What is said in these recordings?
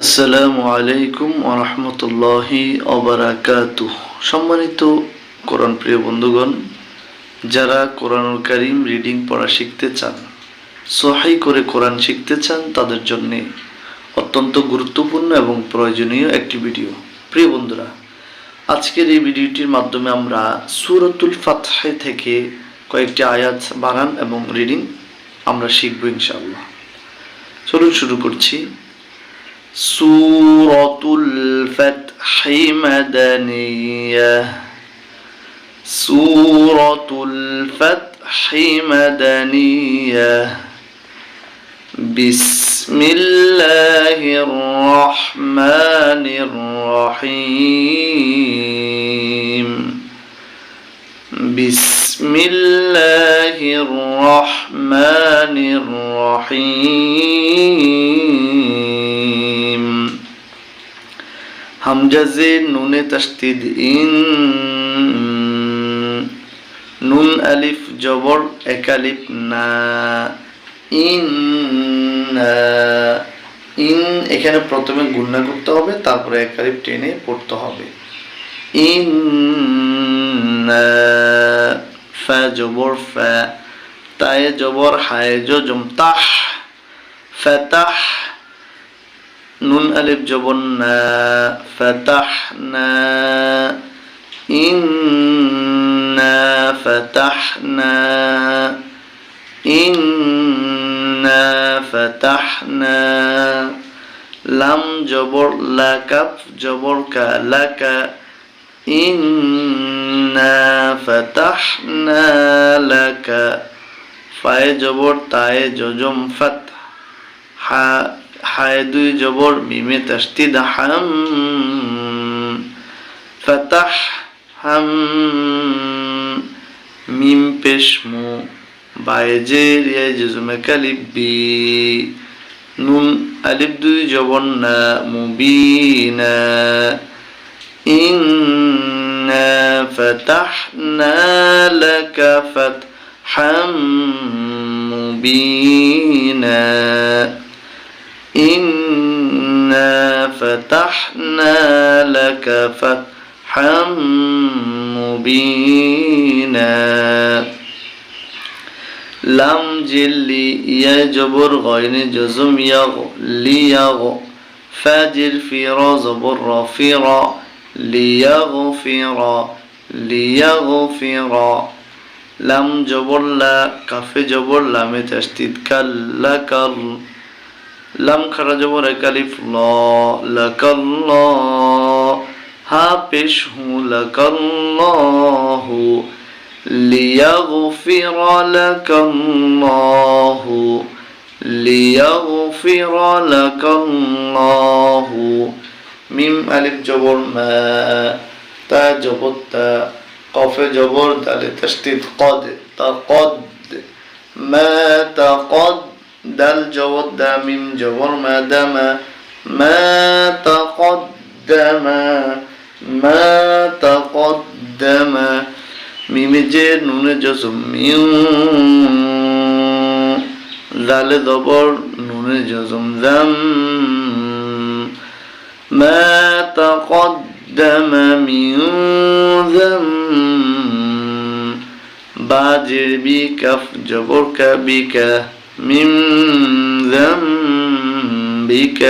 আসসালামু আলাইকুম ওয়া রাহমাতুল্লাহি ওয়া বারাকাতুহ। সম্মানিত কোরআন প্রিয় বন্ধুগণ, যারা কোরআনুল কারীম রিডিং পড়া শিখতে চান, সহিহ করে কোরআন শিখতে চান, তাদের জন্য অত্যন্ত গুরুত্বপূর্ণ এবং প্রয়োজনীয় একটি ভিডিও। প্রিয় বন্ধুরা, আজকের এই ভিডিওটির মাধ্যমে আমরা সূরাতুল ফাতহ থেকে কয়েকটি আয়াত বানান এবং রিডিং আমরা শিখব ইনশাআল্লাহ। চলুন শুরু করছি। সূরাতুল ফাতহ মাদানিয়াহ। সূরাতুল ফাতহ মাদানিয়াহ। বিসমিল্লাহির রহমানির রহিম। বিসমিল্লাহির রহমানির রহিম। হামজা নুনে তাসদীদ ইন, নুন আলিফ জবর এক আলিফ না, ইন্না। ইন এখানে প্রথমে গুণনা করতে হবে, তারপরে এক আলিফ টেনে পড়তে হবে। ইন্না। ফা জবর ফা, তায়ে জবর হায়ে জজম তাহ, ফাতাহ। নুন আলিফ জবর না, ফাতাহনা। ইন্না ফাতাহনা, ইন্না ফাতাহনা। লাম জবর লা, কাফ জবর কা, লাকা। ইন্না ফাতাহনা লাকা। ফায়ে জবর তায়ে জজম ফাত, হা হায়ে দুই জবর মিমে তাসদীদ হাম, ফাতাহ হাম। মিম পেশ মু, বায়ে জের ইয়া জজমে কালিব বি। নুন আলিফ দুই জবর না, মুবিনা। ইন্না ফাতাহনা লাকা ফাতহাম মুবিনা। ইন্না ফাতাহনা লাকা ফাতহাম মুবিনা। লাম জিল্লি ইয়া জবর গয়নে জজম ইয়াগ, লিয়াগ। ফাজির ফিরা জবর রা, ফিরা। লিয়াগফিরা, লিয়াগফিরা। লাম জবর লা, কাফে জবর লামে তাসদীদ কাল, লাকাল। লাম খারা জবর এক আলিফ ল, লাকাল্লাহ। হা পেশ হু, লাকাল্লাহু। লিয়াগফিরা লাকাল্লাহু, লিয়াগফিরা লাকাল্লাহু। মিম আলিফ জবর মা, তা জবর তা, কফে জবর দালে তাসদীদ কদ, তাকদ। মা তাকদ, দাল জবর দা, মিম জবর মা, দামা। মা তাকদ্দামা, মা তাকদ্দামা। মিমে জে নুনে জজম মিউ, দালে জবর নুনে জজম জাম। ما تقدم من ذنب. باجر بكف جبر كبك، من ذنبك.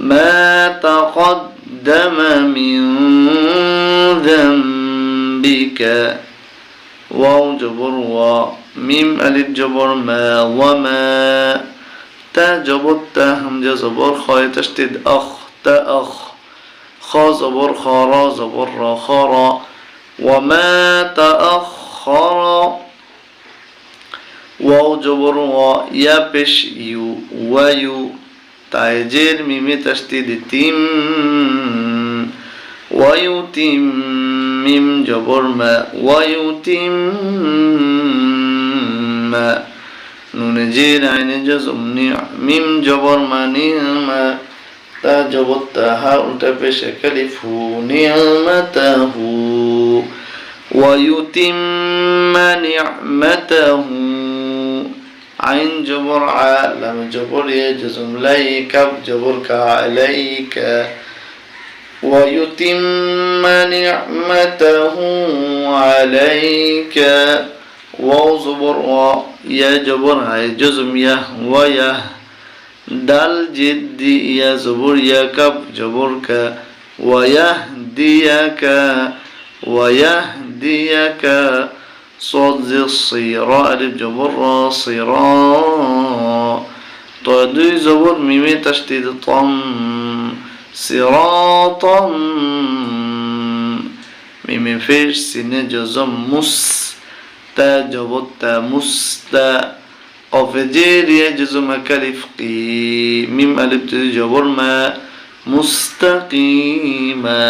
ما تقدم من ذنبك. واو جبر وا، ميم ألف جبر ما، وما. تا جبر تا، همزة جبر خاء تشديد أخ، أخ. خا زبر خارا زبر را، خارا. وما تأخر. واو جبر وا، يا بش يو، ويو. تايجير ميمي تشديد تيم، ويتم. ميم جبر ما، ويتم. نون جير عين جزم نع، ميم جبر ما، نعمة। তা জবর তাহা উল্টা পেশে কালিফু, নিয়ামাতাহু। ওয়া ইউতিম্মা নি'মাতাহু। আইন জবর আ লাম জবর ইয়া জজম লাই কাব জবর কা আলাইকা ويتم نعمته عليك واو زبر و يا جبر هاي جزم يا ويا دال جد يا زبر يا كب جبر ك ويهديك ويهديك صاد زي الصيراء ألف جبر را صيرا طادي زبر ميمي تشديد طم صراطا ميم فيش سين جزم مس تا جبت مستا قف جير يجزم كلف قي ميم ألف جبر ما مستقيما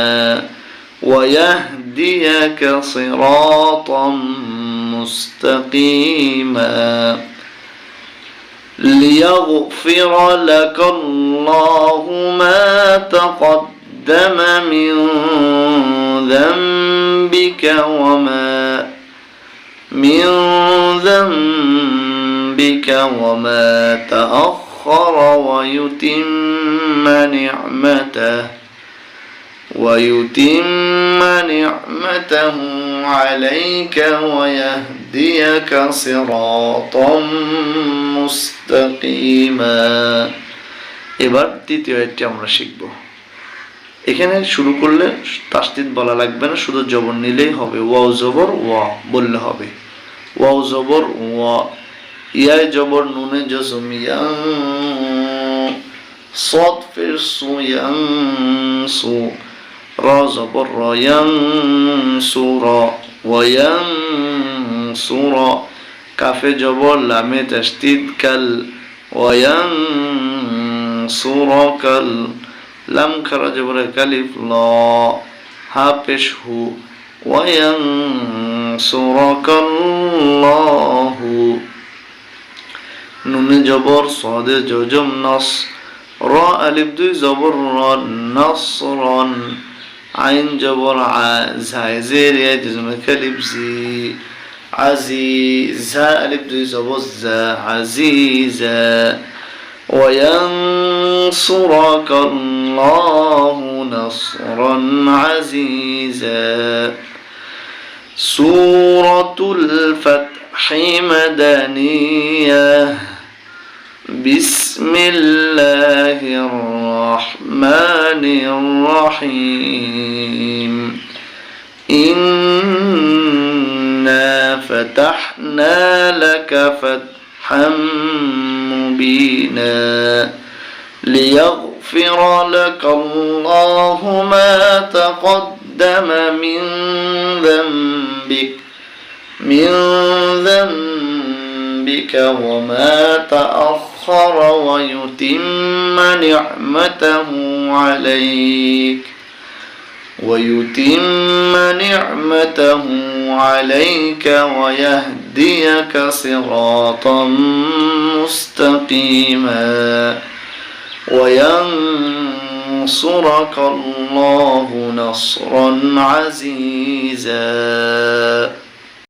ويهديك صراطا مستقيما ليغفر لك الله ما تقدم من ذنبك وما تأخر ويتم نعمته عليك ويهديك صراطا মুস্তাকিমা। এবার তৃতীয় আয়াতটি আমরা শিখব। এখানে শুরু করলে তাসদীদ বলা লাগবে না, শুধু জবর নিলেই হবে। ওয়াও জবর ওয়া বললে হবে। ওয়াও জবর ওয়া, ইয়া জবর নুনে জজম ইয়া, صاد ফির সু ইয়ানসু, রা জবর রা ইয়ানসুরা ওয়া ইয়ানসুরা, কাফে জবর লামে তাসদীদ কাল ওয়ায়ানসুরাকাল, লাম খারা জবর কালিফ লা, হা পেশ হু ওয়ায়ানসুরাকাল্লাহু, নুনে জবর সাদে জজম নাস, রা আলিফ দুই জবর রা নাসরান, আইন জবর আ জায় জের ইয়া জজম কালিফ জি عزيز ألف زبز عزيزا وينصرك الله نصرا عزيزا. سورة الفتح مدنية. بسم الله الرحمن الرحيم. إنا فتحنا لك فتحا مبينا ليغفر لك الله ما تقدم من ذنبك وما تأخر ويتم نعمته عليك ويهديك صراطا مستقيما وينصرك الله نصرا عزيزا.